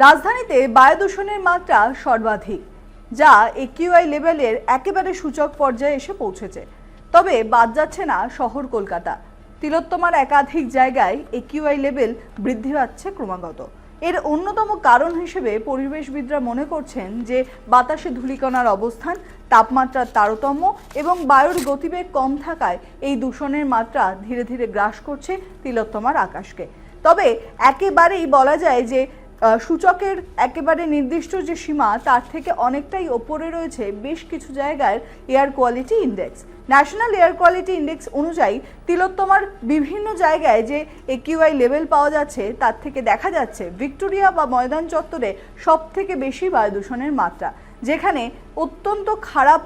রাজধানীতে বায়ু দূষণের মাত্রা সর্বাধিক, যা একিউআই লেভেলের একেবারে সূচক পর্যায়ে এসে পৌঁছেছে। তবে বাদ যাচ্ছে না শহর কলকাতা। তিলোত্তমার একাধিক জায়গায় একিউআই লেভেল বৃদ্ধি পাচ্ছে ক্রমাগত। এর অন্যতম কারণ হিসেবে পরিবেশবিদরা মনে করছেন যে বাতাসে ধূলিকণার অবস্থান, তাপমাত্রার তারতম্য এবং বায়ুর গতিবেগ কম থাকায় এই দূষণের মাত্রা ধীরে ধীরে গ্রাস করছে তিলোত্তমার আকাশকে। তবে একেবারেই বলা যায় যে সূচকের একেবারে নির্দিষ্ট যে সীমা তার থেকে অনেকটাই ওপরে রয়েছে বেশ কিছু জায়গায় air quality index. National air quality index অনুযায়ী তিলোত্তমার বিভিন্ন জায়গায় যে একিউআই লেভেল পাওয়া যাচ্ছে তার থেকে দেখা যাচ্ছে ভিক্টোরিয়া বা ময়দান চত্বরে সব থেকে বেশি বায়ু দূষণের মাত্রা, যেখানে অত্যন্ত খারাপ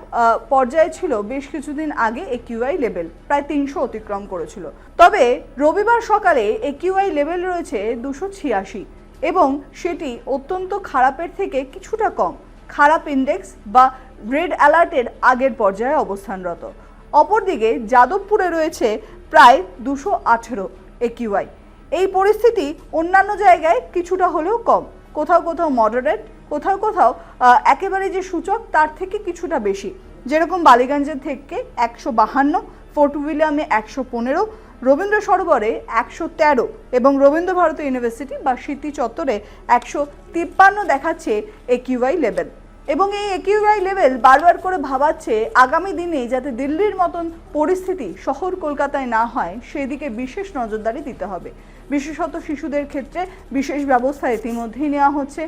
পর্যায়ে ছিল বেশ কিছুদিন আগে একিউআই লেভেল, প্রায় 300 অতিক্রম করেছিল। তবে রবিবার সকালে একিউআই লেভেল রয়েছে 286 এবং সেটি অত্যন্ত খারাপের থেকে কিছুটা কম, খারাপ ইন্ডেক্স বা রেড অ্যালার্টের আগের পর্যায়ে অবস্থানরত। অপরদিকে যাদবপুরে রয়েছে প্রায় 218 একিউআই। এই পরিস্থিতি অন্যান্য জায়গায় কিছুটা হলেও কম, কোথাও কোথাও মডারেট, কোথাও কোথাও একেবারে যে সূচক তার থেকে কিছুটা বেশি। যেরকম বালিগঞ্জের থেকে 152, ফোর্ট উইলিয়ামে 115, রবীন্দ্র সরোবরে 113 এবং রবীন্দ্র ভারতী ইউনিভার্সিটি বা স্মৃতি চত্বরে 153 দেখাচ্ছে একিউআই লেভেল। এবং এই একিউআই লেভেল বারবার করে ভাবাচ্ছে আগামী দিনে যাতে দিল্লির মতন পরিস্থিতি শহর কলকাতায় না হয় সেদিকে বিশেষ নজরদারি দিতে হবে। বিশেষত শিশুদের ক্ষেত্রে বিশেষ ব্যবস্থা ইতিমধ্যেই নেওয়া হচ্ছে।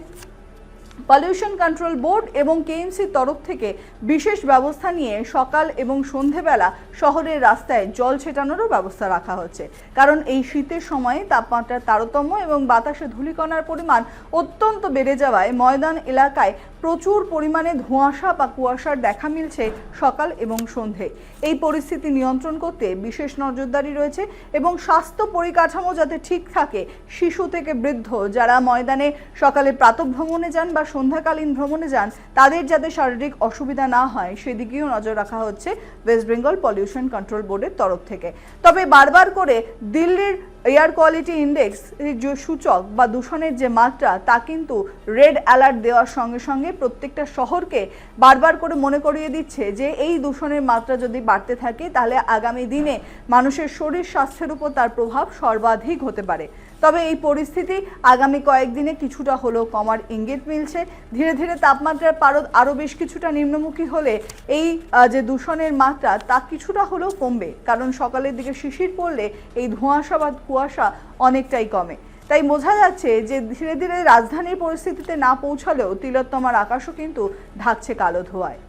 পলিউশন কন্ট্রোল বোর্ড এবং কেএমসির তরফ থেকে বিশেষ ব্যবস্থা নিয়ে সকাল এবং সন্ধেবেলা শহরের রাস্তায় জল ছেটানোরও ব্যবস্থা রাখা হচ্ছে, কারণ এই শীতের সময়ে তাপমাত্রার তারতম্য এবং বাতাসে ধূলিকণার পরিমাণ অত্যন্ত বেড়ে যাওয়ায় ময়দান এলাকায় প্রচুর পরিমাণে ধোঁয়াশা বা কুয়াশার দেখা মিলছে সকাল এবং সন্ধে। এই পরিস্থিতি নিয়ন্ত্রণ করতে বিশেষ নজরদারি রয়েছে এবং স্বাস্থ্য পরিকাঠামো যাতে ঠিক থাকে, শিশু থেকে বৃদ্ধ যারা ময়দানে সকালে প্রাতঃভ্রমণে যান বা সন্ধ্যাকালীন ভ্রমণে যান তাদের যাতে শারীরিক অসুবিধা না হয় সেদিকেও নজর রাখা হচ্ছে ওয়েস্ট বেঙ্গল পলিউশন কন্ট্রোল বোর্ডের তরফ থেকে। তবে বারবার করে দিল্লির এয়ার কোয়ালিটি ইন্ডেক্স যে সূচক বা দূষণের যে মাত্রা তা কিন্তু রেড অ্যালার্ট দেওয়ার সঙ্গে সঙ্গে প্রত্যেকটা শহরকে বারবার করে মনে করিয়ে দিচ্ছে যে এই দূষণের মাত্রা যদি বাড়তে থাকে তাহলে আগামী দিনে মানুষের শরীর স্বাস্থ্যের উপর তার প্রভাব সর্বাধিক হতে পারে। তবে এই পরিস্থিতি আগামী কয়েকদিনে কিছুটা হলেও কমার ইঙ্গিত মিলছে। ধীরে ধীরে তাপমাত্রার পারদ আরও বেশ কিছুটা নিম্নমুখী হলে এই যে দূষণের মাত্রা তা কিছুটা হলেও কমবে, কারণ সকালের দিকে শিশির পড়লে এই ধোঁয়াশা বা কুয়াশা অনেকটাই কমে। তাই বোঝা যাচ্ছে যে ধীরে ধীরে রাজধানীর পরিস্থিতিতে না পৌঁছালেও তিলোত্তমার আকাশও কিন্তু ঢাকছে কালো ধোঁয়ায়।